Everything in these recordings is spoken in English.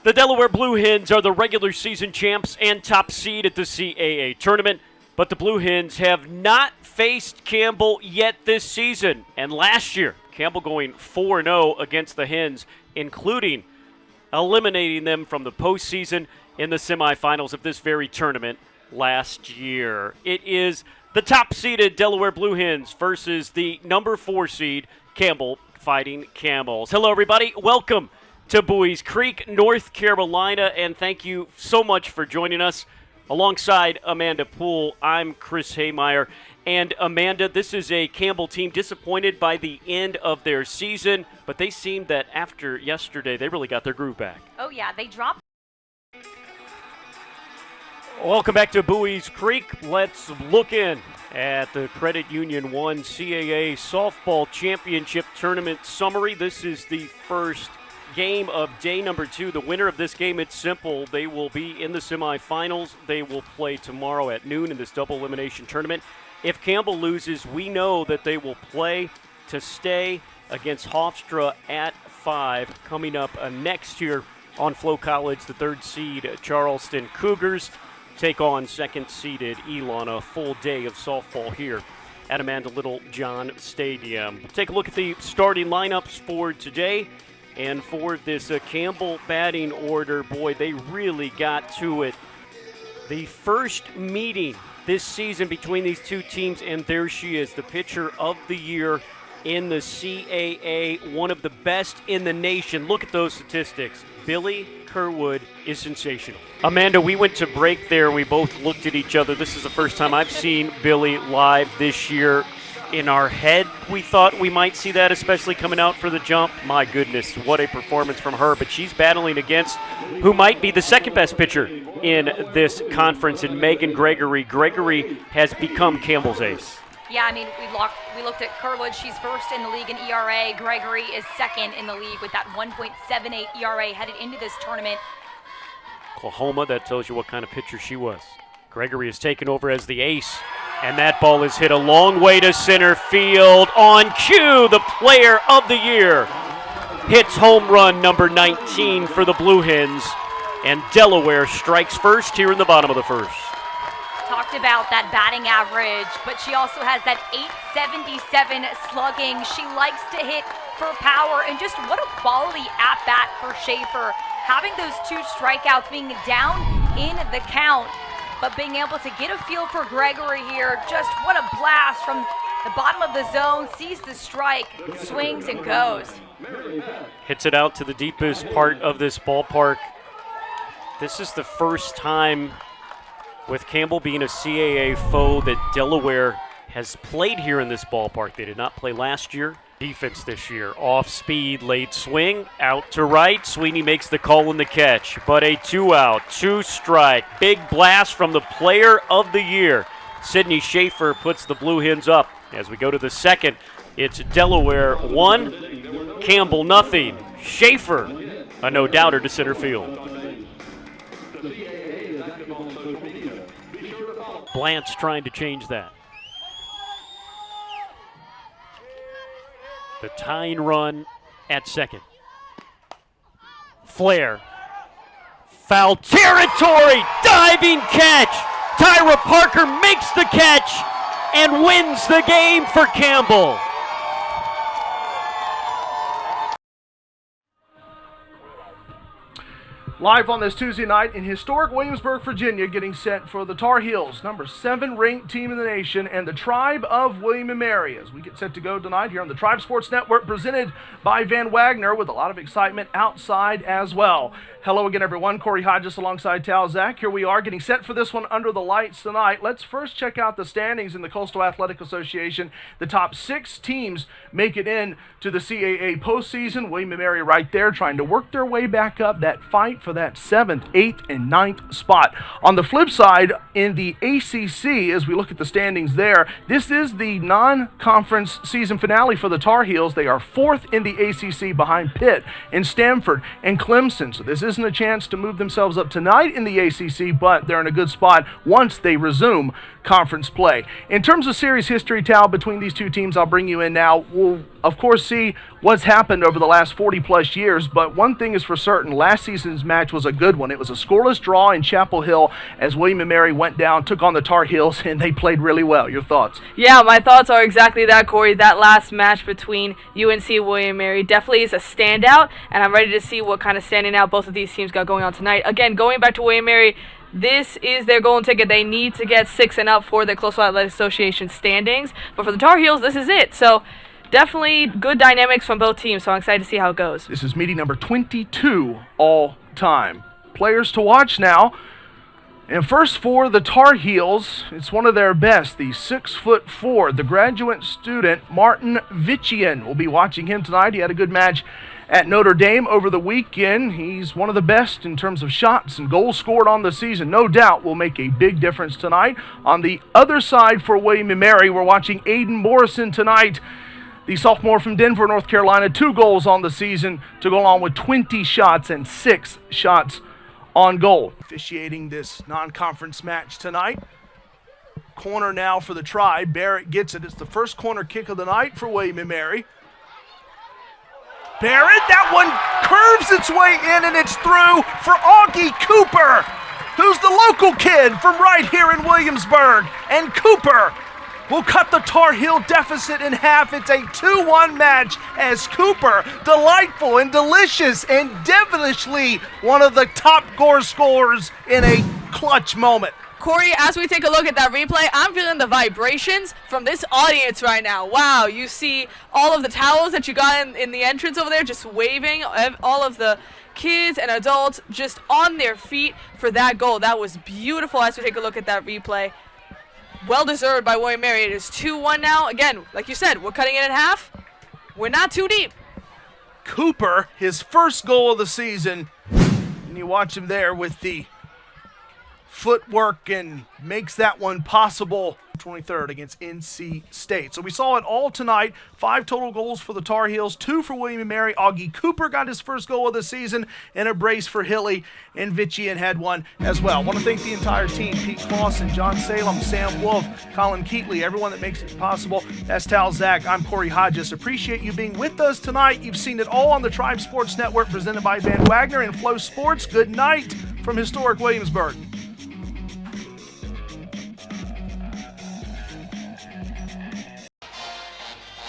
The Delaware Blue Hens are the regular season champs and top seed at the CAA tournament, but the Blue Hens have not faced Campbell yet this season. And last year, Campbell going 4-0 against the Hens, including eliminating them from the postseason in the semifinals of this very tournament last year. It is the top-seeded Delaware Blue Hens versus the number 4 seed Campbell Fighting Camels. Hello, everybody. Welcome to Buies Creek, North Carolina, and thank you so much for joining us. Alongside Amanda Poole, I'm Chris Haymeyer. And Amanda, this is a Campbell team disappointed by the end of their season, but they seemed that after yesterday, they really got their groove back. Oh, yeah, they dropped. Welcome back to Buies Creek. Let's look in at the Credit Union 1 CAA Softball Championship Tournament summary. This is the first game of day number 2. The winner of this game, it's simple. They will be in the semifinals. They will play tomorrow at noon in this double elimination tournament. If Campbell loses, we know that they will play to stay against Hofstra at 5 coming up next year on Flow College. The 3rd seed Charleston Cougars take on 2nd seeded Elon. A full day of softball here at Amanda Littlejohn Stadium. We'll take a look at the starting lineups for today. And for this Campbell batting order, boy, they really got to it. The first meeting this season between these two teams, and there she is, the pitcher of the year in the CAA, one of the best in the nation. Look at those statistics. Billy Kerwood is sensational. Amanda, we went to break there. We both looked at each other. This is the first time I've seen Billy live this year. In our head, we thought we might see that, especially coming out for the jump. My goodness, what a performance from her. But she's battling against who might be the second best pitcher in this conference, in Megan Gregory. Gregory has become Campbell's ace. Yeah, I mean, we looked at Kerwood. She's 1st in the league in ERA. Gregory is 2nd in the league with that 1.78 ERA headed into this tournament. Oklahoma, that tells you what kind of pitcher she was. Gregory has taken over as the ace. And that ball is hit a long way to center field. On cue, the player of the year hits home run number 19 for the Blue Hens. And Delaware strikes first here in the bottom of the first. Talked about that batting average, but she also has that 877 slugging. She likes to hit for power, and just what a quality at-bat for Schaefer. Having those 2 strikeouts, being down in the count, but being able to get a feel for Gregory here, just what a blast from the bottom of the zone, sees the strike, swings and goes. Hits it out to the deepest part of this ballpark. This is the first time with Campbell being a CAA foe that Delaware has played here in this ballpark. They did not play last year. Defense this year, off speed, late swing, out to right. Sweeney makes the call and the catch, but a 2-out, 2-strike. Big blast from the player of the year. Sydney Schaefer puts the Blue Hens up. As we go to the second, it's Delaware 1, Campbell nothing. Schaefer, a no-doubter to center field. Blanche trying to change that. The tying run at second. Flair. Foul territory. Diving catch. Tyra Parker makes the catch and wins the game for Campbell. Live on this Tuesday night in historic Williamsburg, Virginia, getting set for the Tar Heels, number 7 ranked team in the nation, and the Tribe of William and Mary, as we get set to go tonight here on the Tribe Sports Network, presented by Van Wagner, with a lot of excitement outside as well. Hello again, everyone. Corey Hodges alongside Tal Zach. Here we are getting set for this one under the lights tonight. Let's first check out the standings in the Coastal Athletic Association. The top 6 teams make it in to the CAA postseason. William and Mary right there trying to work their way back up, that fight for that 7th, 8th, and 9th spot. On the flip side, in the ACC, as we look at the standings there, this is the non-conference season finale for the Tar Heels. They are 4th in the ACC behind Pitt and Stanford and Clemson. So this isn't a chance to move themselves up tonight in the ACC, but they're in a good spot once they resume conference play. In terms of series history, Tal, between these two teams, I'll bring you in now. We'll of course, see what's happened over the last 40-plus years, but one thing is for certain, last season's match was a good one. It was a scoreless draw in Chapel Hill as William & Mary went down, took on the Tar Heels, and they played really well. Your thoughts? Yeah, my thoughts are exactly that, Corey. That last match between UNC and William & Mary definitely is a standout, and I'm ready to see what kind of standing out both of these teams got going on tonight. Again, going back to William & Mary, this is their golden ticket. They need to get 6 and up for the Coastal Athletic Association standings, but for the Tar Heels, this is it. So definitely good dynamics from both teams, so I'm excited to see how it goes. This is meeting number 22 all time. Players to watch now. And first for the Tar Heels, it's one of their best, the 6'4", the graduate student Martin Vitchian. We'll be watching him tonight. He had a good match at Notre Dame over the weekend. He's one of the best in terms of shots and goals scored on the season. No doubt will make a big difference tonight. On the other side for William & Mary, we're watching Aiden Morrison tonight. The sophomore from Denver, North Carolina, 2 goals on the season to go along with 20 shots and 6 shots on goal. Officiating this non-conference match tonight. Corner now for the Tribe. Barrett gets it. It's the first corner kick of the night for William & Mary. Barrett, that one curves its way in and it's through for Augie Cooper, who's the local kid from right here in Williamsburg. And Cooper will cut the Tar Heel deficit in half. It's a 2-1 match as Cooper, delightful and delicious and devilishly one of the top goal scorers in a clutch moment. Corey, as we take a look at that replay, I'm feeling the vibrations from this audience right now. Wow, you see all of the towels that you got in the entrance over there just waving, all of the kids and adults just on their feet for that goal. That was beautiful as we take a look at that replay. Well deserved by William & Mary. It is 2-1 now. Again, like you said, we're cutting it in half. We're not too deep. Cooper, his first goal of the season. And you watch him there with the footwork and makes that one possible. 23rd against NC State. So we saw it all tonight. 5 total goals for the Tar Heels, 2 for William & Mary. Augie Cooper got his first goal of the season, and a brace for Hilly, and Vitchian had one as well. I want to thank the entire team, Pete Clausen, John Salem, Sam Wolfe, Colin Keatley, everyone that makes it possible. That's Tal Zach. I'm Corey Hodges. Appreciate you being with us tonight. You've seen it all on the Tribe Sports Network, presented by Van Wagner and Flow Sports. Good night from historic Williamsburg.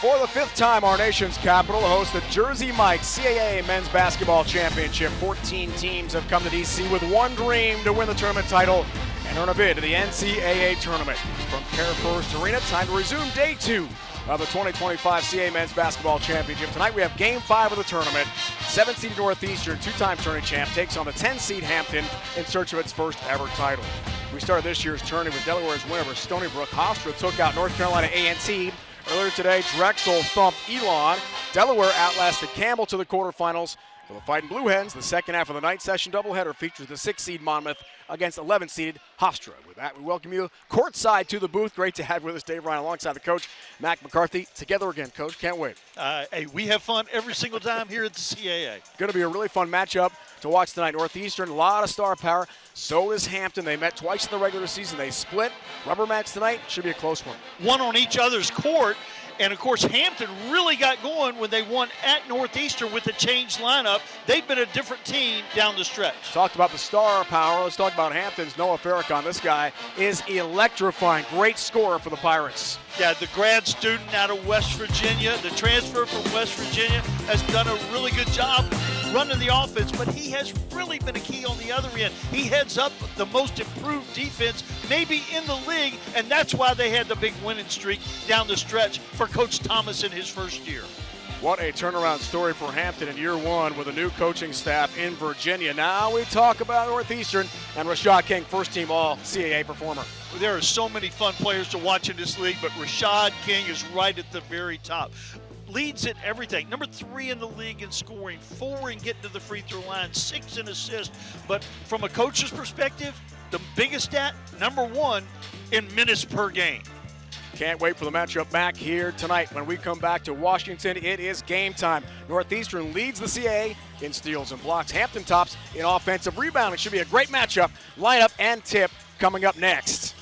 For the 5th time, our nation's capital hosts the Jersey Mike's CAA Men's Basketball Championship. 14 teams have come to D.C. with one dream to win the tournament title and earn a bid to the NCAA tournament. From Care First Arena, time to resume day 2 of the 2025 CAA Men's Basketball Championship. Tonight we have Game 5 of the tournament. 7-seed Northeastern, 2-time tourney champ, takes on the 10-seed Hampton in search of its first ever title. We started this year's tourney with Delaware's win over Stony Brook. Hofstra took out North Carolina A&T. Earlier today, Drexel thumped Elon. Delaware outlasted Campbell to the quarterfinals. For the Fighting Blue Hens, the second half of the night session doubleheader features the 6-seed Monmouth against 11-seeded Hofstra. With that, we welcome you courtside to the booth. Great to have with us Dave Ryan alongside the coach, Mac McCarthy. Together again, Coach. Can't wait. Hey, we have fun every single time here at the CAA. Going to be a really fun matchup to watch tonight. Northeastern, a lot of star power. So is Hampton. They met twice in the regular season. They split. Rubber match tonight. Should be a close one. One on each other's court. And, of course, Hampton really got going when they won at Northeastern with the changed lineup. They've been a different team down the stretch. Talked about the star power. Let's talk about Hampton's Noah Farrakhan. This guy is electrifying. Great scorer for the Pirates. Yeah, the grad student out of West Virginia, the transfer from West Virginia, has done a really good job running the offense, but he has really been a key on the other end. He heads up the most improved defense maybe in the league, and that's why they had the big winning streak down the stretch for Coach Thomas in his first year. What a turnaround story for Hampton in year 1 with a new coaching staff in Virginia. Now we talk about Northeastern and Rashad King, first-team All-CAA performer. There are so many fun players to watch in this league, but Rashad King is right at the very top. Leads at everything. Number 3 in the league in scoring, 4 in getting to the free throw line, 6 in assists. But from a coach's perspective, the biggest stat, number 1 in minutes per game. Can't wait for the matchup back here tonight. When we come back to Washington, it is game time. Northeastern leads the CAA in steals and blocks. Hampton tops in offensive rebound. It should be a great matchup. Lineup and tip coming up next.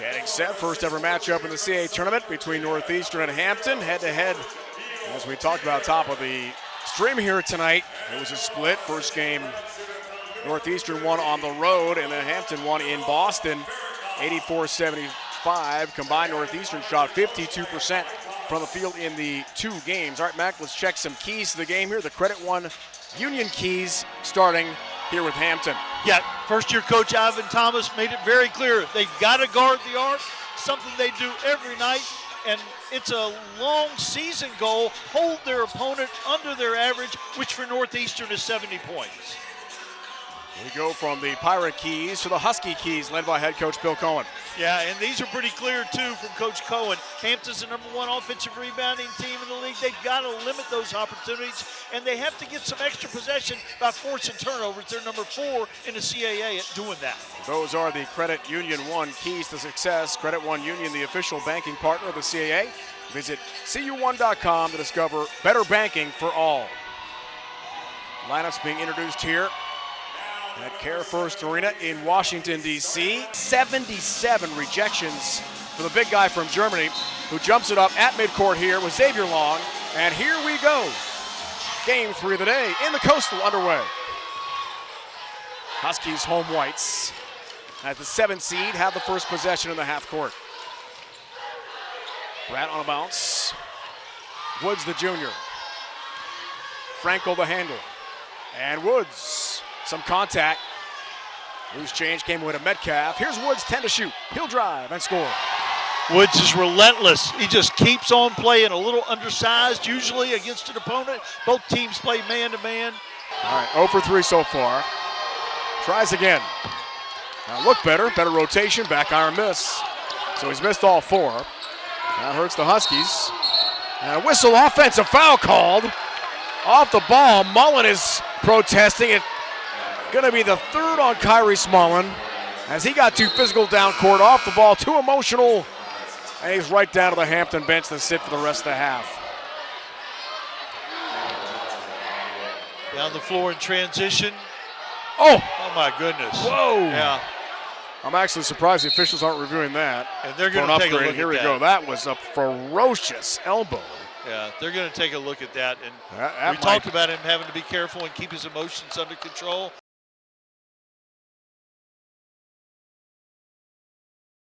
Getting set, first ever matchup in the CAA tournament between Northeastern and Hampton, head-to-head. As we talked about top of the stream here tonight, it was a split. First game, Northeastern won on the road, and then Hampton won in Boston, 84-75. Combined Northeastern shot 52% from the field in the 2 games. All right, Mac, let's check some keys to the game here. The Credit One Union keys starting here with Hampton. Yeah, first-year coach Ivan Thomas made it very clear they've got to guard the arc, something they do every night, and it's a long season goal, hold their opponent under their average, which for Northeastern is 70 points. We go from the Pirate keys to the Husky keys, led by head coach Bill Cohen. Yeah, and these are pretty clear, too, from Coach Cohen. Hampton's the #1 offensive rebounding team in the league. They've got to limit those opportunities, and they have to get some extra possession by forcing turnovers. They're #4 in the CAA at doing that. Those are the Credit Union One keys to success. Credit One Union, the official banking partner of the CAA. Visit cu1.com to discover better banking for all. Lineups being introduced here at Care First Arena in Washington, D.C. 77 rejections for the big guy from Germany, who jumps it up at midcourt here with Xavier Long. And here we go. Game 3 of the day in the Coastal underway. Huskies home whites at the 7th seed have the first possession in the half court. Pratt on a bounce. Woods the junior. Frankel the handle. And Woods. Some contact. Loose change came away to Metcalf. Here's Woods, 10 to shoot. He'll drive and score. Woods is relentless. He just keeps on playing, a little undersized usually against an opponent. Both teams play man-to-man. All right, 0 for 3 so far. Tries again. Now look better rotation, back iron miss. So he's missed all 4. That hurts the Huskies. And a whistle, offensive foul called. Off the ball, Mullen is protesting it. Going to be the 3rd on Kyrie Smullen as he got too physical down court, off the ball, too emotional, and he's right down to the Hampton bench to sit for the rest of the half. Down the floor in transition. Oh my goodness. Whoa. Yeah. I'm actually surprised the officials aren't reviewing that. And they're going to take a look at that. Here we go. That was a ferocious elbow. Yeah, they're going to take a look at that. And that we talked about him having to be careful and keep his emotions under control.